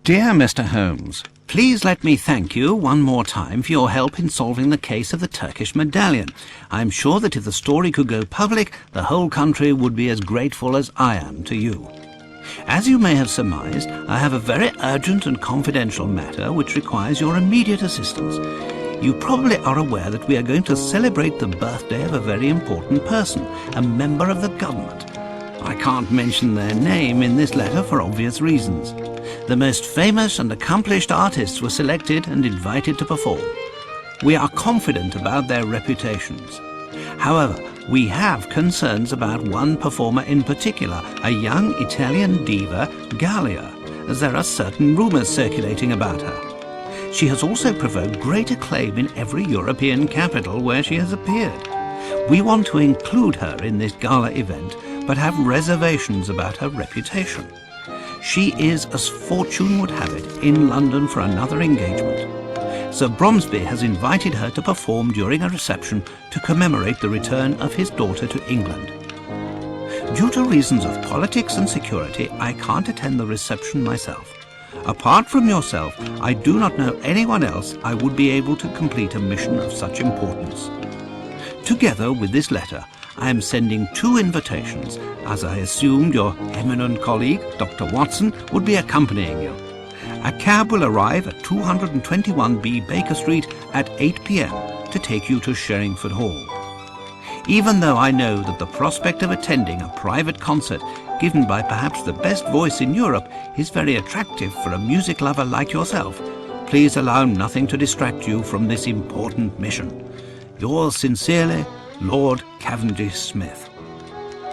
Dear Mr. Holmes, please let me thank you one more time for your help in solving the case of the Turkish medallion. I'm sure that if the story could go public, the whole country would be as grateful as I am to you. As you may have surmised, I have a very urgent and confidential matter which requires your immediate assistance. You probably are aware that we are going to celebrate the birthday of a very important person, a member of the government. I can't mention their name in this letter for obvious reasons. The most famous and accomplished artists were selected and invited to perform. We are confident about their reputations. However, we have concerns about one performer in particular, a young Italian diva, Gallia, as there are certain rumours circulating about her. She has also provoked great acclaim in every European capital where she has appeared. We want to include her in this gala event, but have reservations about her reputation. She is, as fortune would have it, in London for another engagement. Sir Bromsby has invited her to perform during a reception to commemorate the return of his daughter to England. Due to reasons of politics and security, I can't attend the reception myself. Apart from yourself, I do not know anyone else I would be able to complete a mission of such importance. Together with this letter, I am sending 2 invitations, as I assumed your eminent colleague, Dr. Watson, would be accompanying you. A cab will arrive at 221B Baker Street at 8 p.m. to take you to Sherringford Hall. Even though I know that the prospect of attending a private concert given by perhaps the best voice in Europe is very attractive for a music lover like yourself, please allow nothing to distract you from this important mission. Yours sincerely, Lord Cavendish Smith.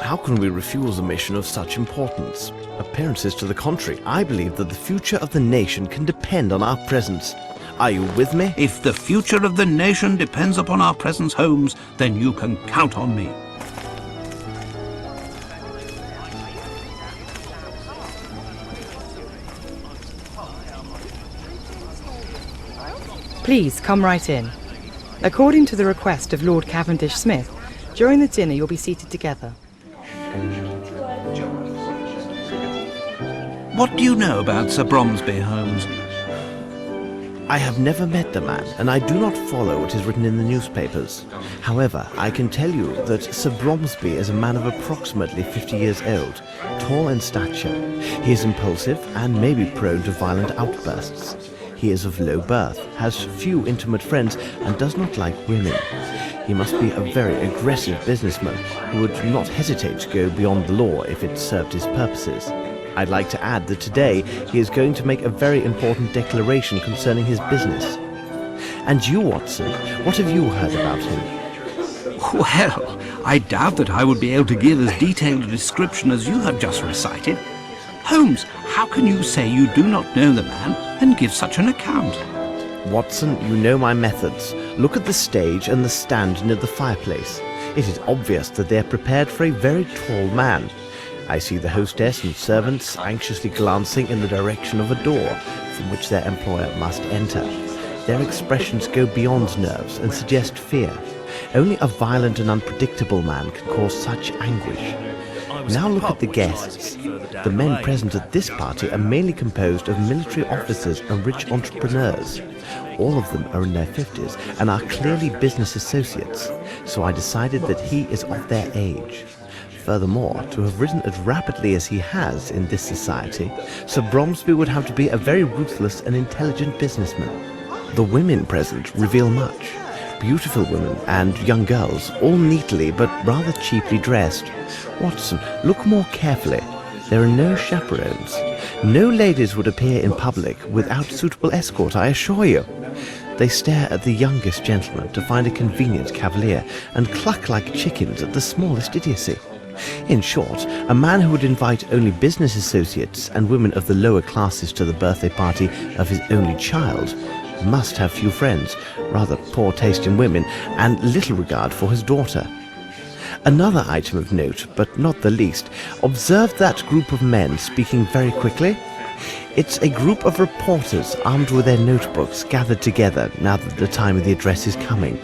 How can we refuse a mission of such importance? Appearances to the contrary, I believe that the future of the nation can depend on our presence. Are you with me? If the future of the nation depends upon our presence, Holmes, then you can count on me. Please come right in. According to the request of Lord Cavendish Smith, during the dinner you'll be seated together. What do you know about Sir Bromsby, Holmes? I have never met the man, and I do not follow what is written in the newspapers. However, I can tell you that Sir Bromsby is a man of approximately 50 years old, tall in stature. He is impulsive and may be prone to violent outbursts. He is of low birth, has few intimate friends, and does not like women. He must be a very aggressive businessman who would not hesitate to go beyond the law if it served his purposes. I'd like to add that today he is going to make a very important declaration concerning his business. And you, Watson, what have you heard about him? Well, I doubt that I would be able to give as detailed a description as you have just recited. Holmes, how can you say you do not know the man and give such an account? Watson, you know my methods. Look at the stage and the stand near the fireplace. It is obvious that they are prepared for a very tall man. I see the hostess and servants anxiously glancing in the direction of a door from which their employer must enter. Their expressions go beyond nerves and suggest fear. Only a violent and unpredictable man can cause such anguish. Now look at the guests. The men present at this party are mainly composed of military officers and rich entrepreneurs. All of them are in their 50s and are clearly business associates, so I decided that he is of their age. Furthermore, to have risen as rapidly as he has in this society, Sir Bromsby would have to be a very ruthless and intelligent businessman. The women present reveal much. Beautiful women and young girls, all neatly but rather cheaply dressed. Watson, look more carefully. There are no chaperones. No ladies would appear in public without suitable escort, I assure you. They stare at the youngest gentleman to find a convenient cavalier and cluck like chickens at the smallest idiocy. In short, a man who would invite only business associates and women of the lower classes to the birthday party of his only child must have few friends, rather poor taste in women, and little regard for his daughter. Another item of note, but not the least, observe that group of men speaking very quickly. It's a group of reporters armed with their notebooks gathered together now that the time of the address is coming.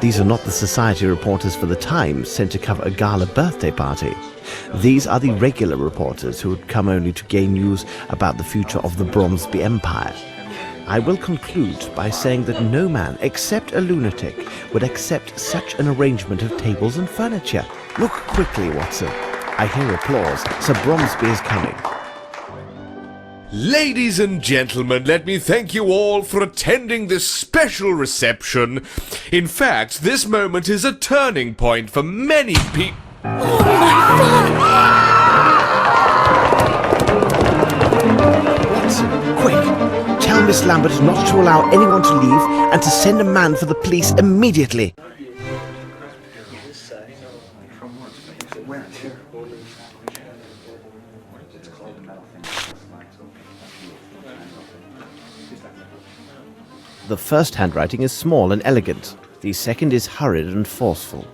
These are not the society reporters for the Times sent to cover a gala birthday party. These are the regular reporters who had come only to gain news about the future of the Bromsby Empire. I will conclude by saying that no man, except a lunatic, would accept such an arrangement of tables and furniture. Look quickly, Watson. I hear applause. Sir Bromsby is coming. Ladies and gentlemen, let me thank you all for attending this special reception. In fact, this moment is a turning point for many people. Watson, quick! Tell Miss Lambert not to allow anyone to leave and to send a man for the police immediately. The first handwriting is small and elegant. The second is hurried and forceful.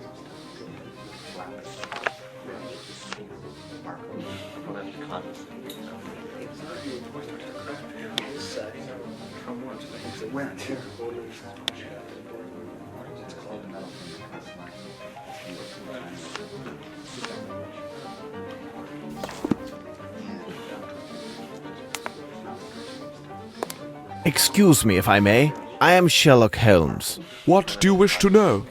Excuse me, if I may. I am Sherlock Holmes. What do you wish to know?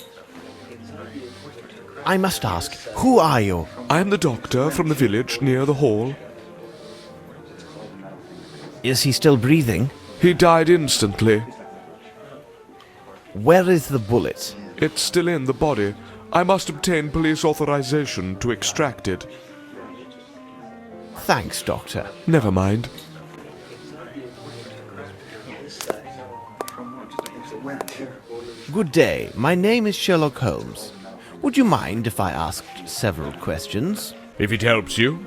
I must ask, who are you? I am the doctor from the village near the hall. Is he still breathing? He died instantly. Where is the bullet? It's still in the body. I must obtain police authorization to extract it. Thanks, Doctor. Never mind. Good day. My name is Sherlock Holmes. Would you mind if I asked several questions? If it helps you.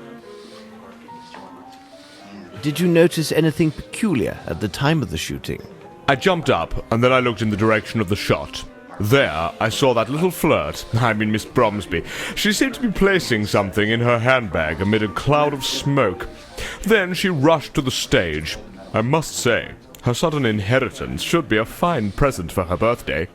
Did you notice anything peculiar at the time of the shooting? I jumped up, and then I looked in the direction of the shot. There, I saw that little flirt, Miss Bromsby. She seemed to be placing something in her handbag amid a cloud of smoke. Then she rushed to the stage. I must say, her sudden inheritance should be a fine present for her birthday.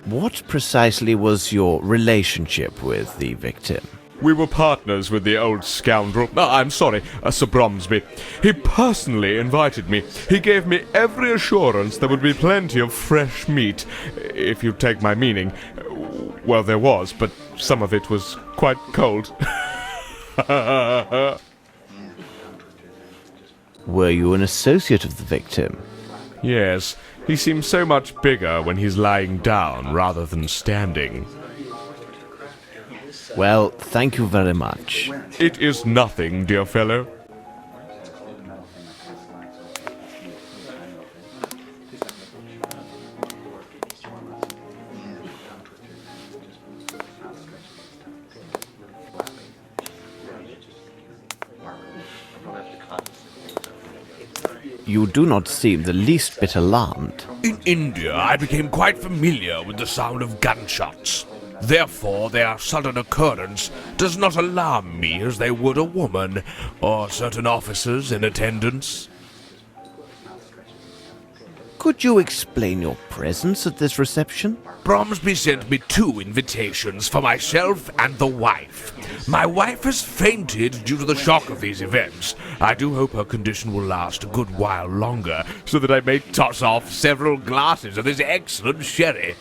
What precisely was your relationship with the victim? We were partners with the old scoundrel. I'm sorry, Sir Bromsby. He personally invited me. He gave me every assurance there would be plenty of fresh meat, if you take my meaning. Well, there was, but some of it was quite cold. Were you an associate of the victim? Yes, he seems so much bigger when he's lying down rather than standing. Well, thank you very much. It is nothing, dear fellow. You do not seem the least bit alarmed. In India, I became quite familiar with the sound of gunshots. Therefore, their sudden occurrence does not alarm me as they would a woman or certain officers in attendance. Could you explain your presence at this reception? Bromsby sent me 2 invitations for myself and the wife. My wife has fainted due to the shock of these events. I do hope her condition will last a good while longer, so that I may toss off several glasses of this excellent sherry.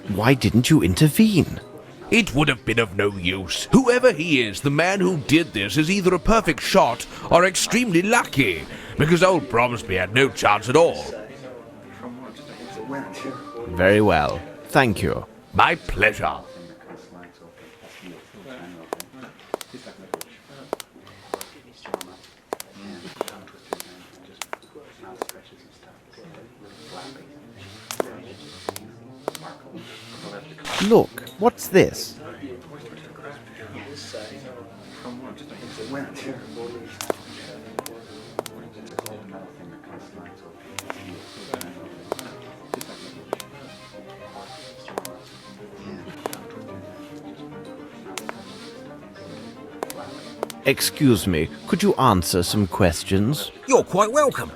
Why didn't you intervene? It would have been of no use. Whoever he is, the man who did this is either a perfect shot or extremely lucky, because old Bromsby had no chance at all. Very well. Thank you. My pleasure. Look, what's this? Excuse me, could you answer some questions? You're quite welcome.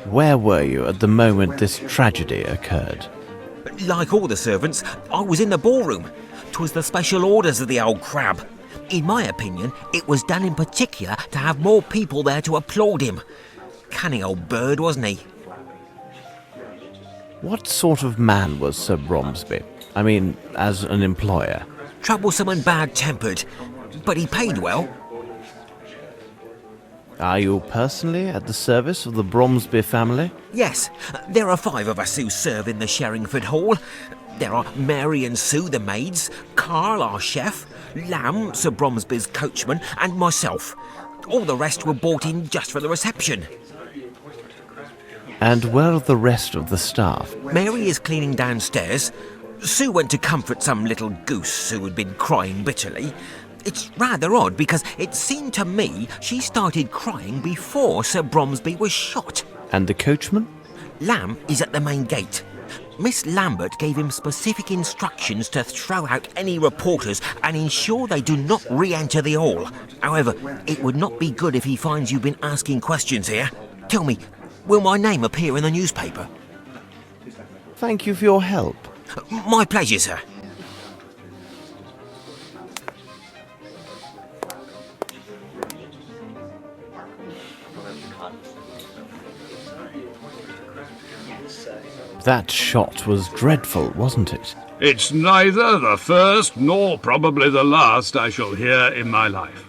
Where were you at the moment this tragedy occurred? Like all the servants, I was in the ballroom. 'Twas the special orders of the old crab. In my opinion, it was done in particular to have more people there to applaud him. Canny old bird, wasn't he? What sort of man was Sir Bromsby? I mean, as an employer. Troublesome and bad-tempered, but he paid well. Are you personally at the service of the Bromsby family? Yes, there are 5 of us who serve in the Sherringford Hall. There are Mary and Sue, the maids, Carl, our chef, Lamb, Sir Bromsby's coachman, and myself. All the rest were brought in just for the reception. And where are the rest of the staff? Mary is cleaning downstairs. Sue went to comfort some little goose who had been crying bitterly. It's rather odd because it seemed to me she started crying before Sir Bromsby was shot. And the coachman? Lamb is at the main gate. Miss Lambert gave him specific instructions to throw out any reporters and ensure they do not re-enter the hall. However, it would not be good if he finds you've been asking questions here. Tell me, will my name appear in the newspaper? Thank you for your help. My pleasure, sir. That shot was dreadful, wasn't it? It's neither the first nor probably the last I shall hear in my life.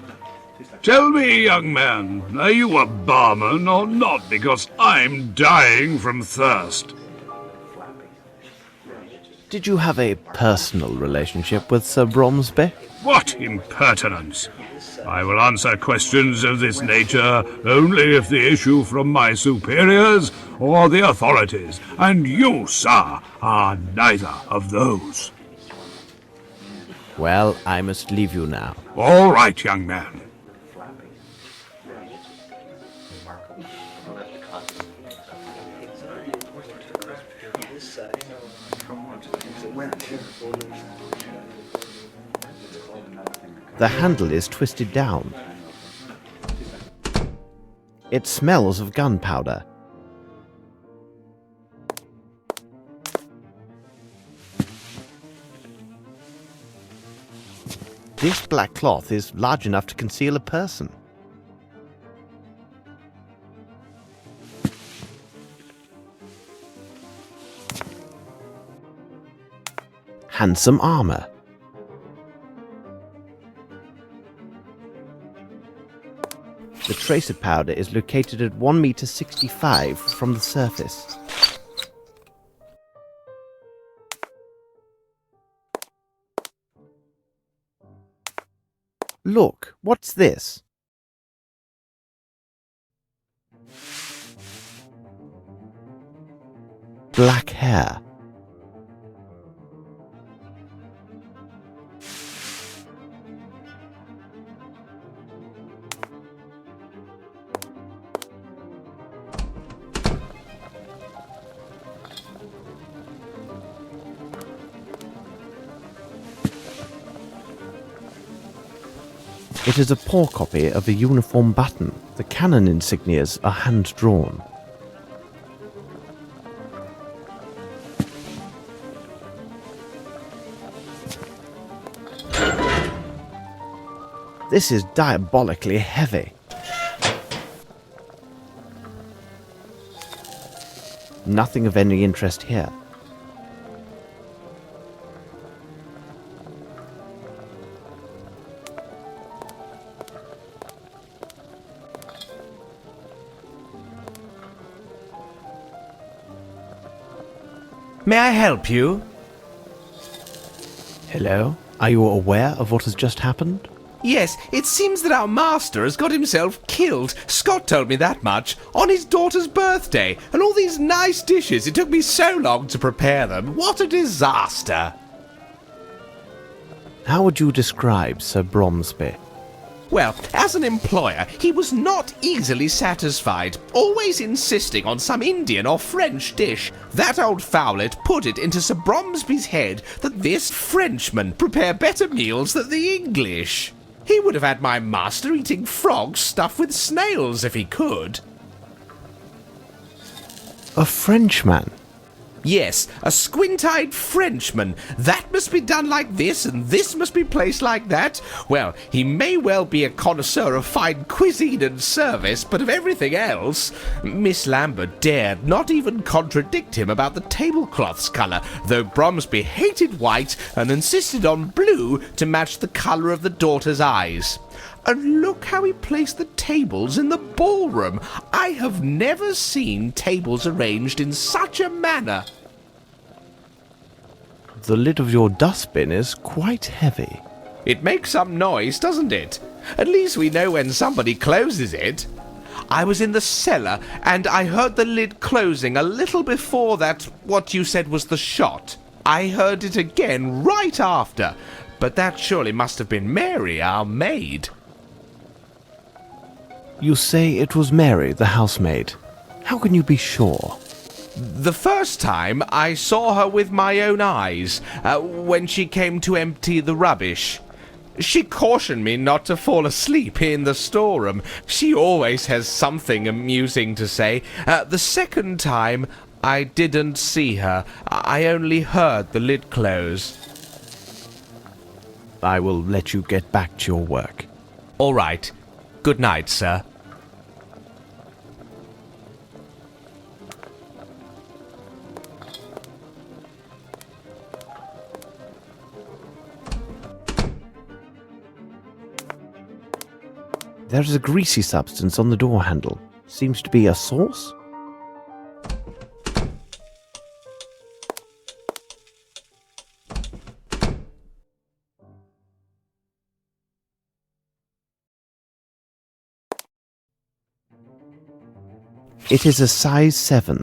Tell me, young man, are you a barman or not? Because I'm dying from thirst. Did you have a personal relationship with Sir Bromsby? What impertinence! I will answer questions of this nature only if they issue from my superiors or the authorities, and you, sir, are neither of those. Well, I must leave you now. All right, young man. The handle is twisted down. It smells of gunpowder. This black cloth is large enough to conceal a person. Handsome armor. The tracer powder is located at 1.65 meters from the surface. Look, what's this? Black hair. It is a poor copy of a uniform button. The cannon insignias are hand-drawn. This is diabolically heavy. Nothing of any interest here. May I help you? Hello? Are you aware of what has just happened? Yes, it seems that our master has got himself killed. Scott told me that much. On his daughter's birthday. And all these nice dishes. It took me so long to prepare them. What a disaster. How would you describe Sir Bromsby? Well, as an employer, he was not easily satisfied, always insisting on some Indian or French dish. That old fowlet put it into Sir Bromsby's head that this Frenchman prepare better meals than the English. He would have had my master eating frogs stuffed with snails if he could. A Frenchman? Yes, a squint-eyed Frenchman. That must be done like this, and this must be placed like that. Well, he may well be a connoisseur of fine cuisine and service, but of everything else, Miss Lambert dared not even contradict him about the tablecloth's colour, though Bromsby hated white and insisted on blue to match the colour of the daughter's eyes. And look how he placed the tables in the ballroom. I have never seen tables arranged in such a manner. The lid of your dustbin is quite heavy. It makes some noise, doesn't it? At least we know when somebody closes it. I was in the cellar, and I heard the lid closing a little before that, what you said was the shot. I heard it again right after, but that surely must have been Mary, our maid. You say it was Mary, the housemaid. How can you be sure? The first time I saw her with my own eyes, when she came to empty the rubbish. She cautioned me not to fall asleep in the storeroom. She always has something amusing to say. The second time, I didn't see her. I only heard the lid close. I will let you get back to your work. All right. Good night, sir. There is a greasy substance on the door handle. Seems to be a sauce? It is a size 7.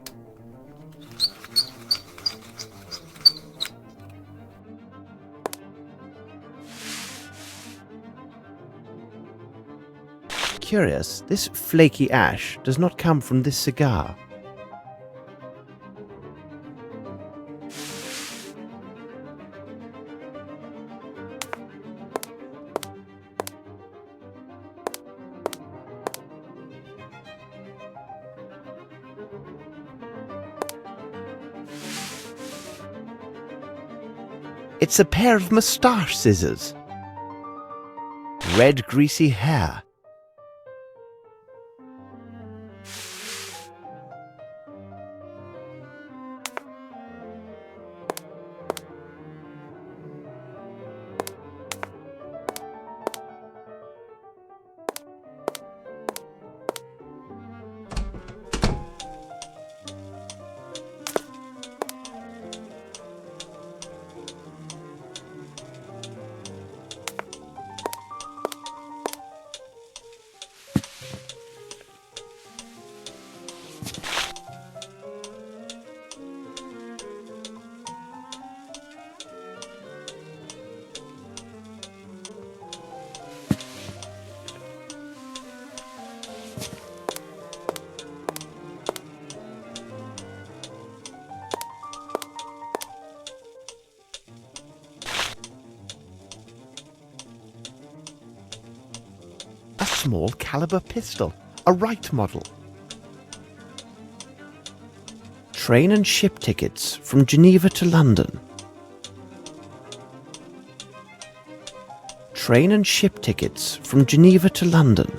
Curious, this flaky ash does not come from this cigar. It's a pair of moustache scissors. Red greasy hair. A small caliber pistol, a Wright model. Train and ship tickets from Geneva to London. Train and ship tickets from Geneva to London.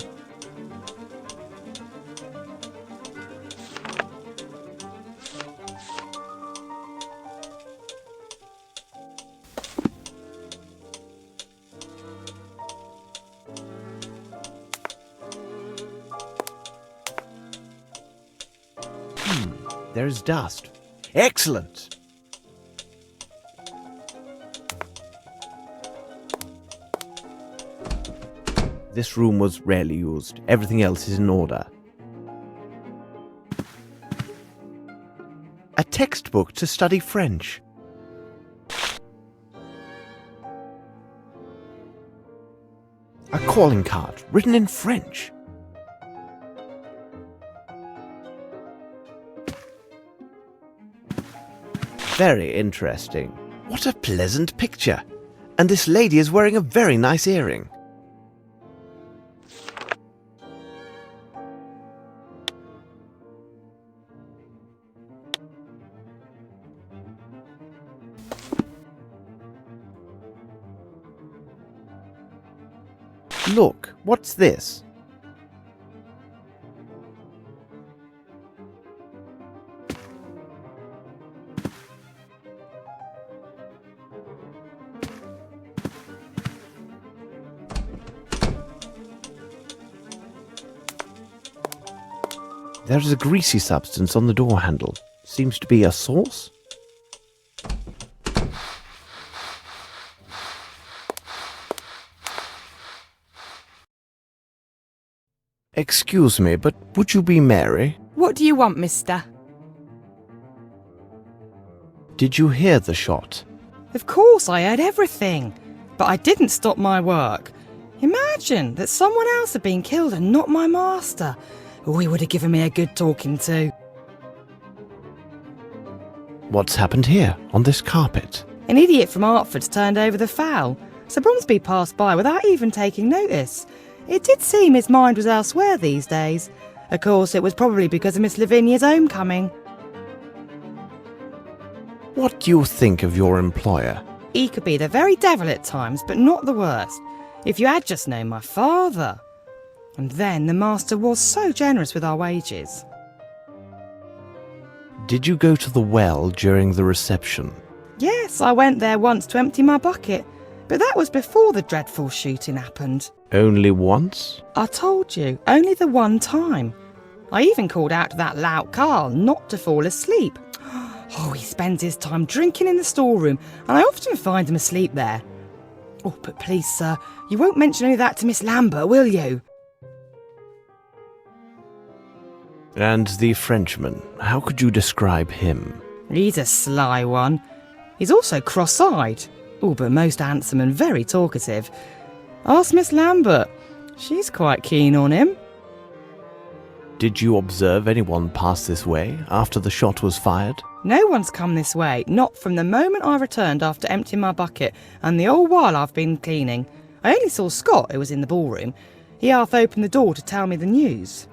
There is dust. Excellent! This room was rarely used. Everything else is in order. A textbook to study French. A calling card written in French. Very interesting. What a pleasant picture. And this lady is wearing a very nice earring. Look, what's this? There is a greasy substance on the door handle. Seems to be a sauce? Excuse me, but would you be Mary? What do you want, mister? Did you hear the shot? Of course, I heard everything. But I didn't stop my work. Imagine that someone else had been killed and not my master. Oh, he would have given me a good talking to. What's happened here, on this carpet? An idiot from Hertford's turned over the fowl. Sir Bromsby passed by without even taking notice. It did seem his mind was elsewhere these days. Of course, it was probably because of Miss Lavinia's homecoming. What do you think of your employer? He could be the very devil at times, but not the worst. If you had just known my father. And then the master was so generous with our wages. Did you go to the well during the reception? Yes, I went there once to empty my bucket, but that was before the dreadful shooting happened. Only once? I told you, only the one time. I even called out to that lout Carl not to fall asleep. Oh, he spends his time drinking in the storeroom, and I often find him asleep there. Oh, but please, sir, you won't mention any of that to Miss Lambert, will you? And the Frenchman, how could you describe him? He's a sly one. He's also cross-eyed. Oh, but most handsome and very talkative. Ask Miss Lambert. She's quite keen on him. Did you observe anyone pass this way after the shot was fired? No one's come this way, not from the moment I returned after emptying my bucket, and the whole while I've been cleaning. I only saw Scott, who was in the ballroom. He half opened the door to tell me the news.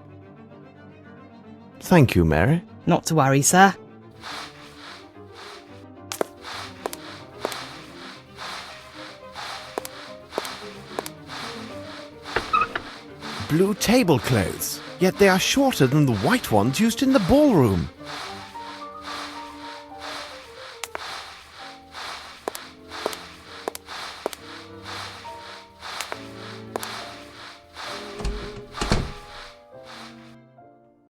Thank you, Mary. Not to worry, sir. Blue tablecloths, yet they are shorter than the white ones used in the ballroom.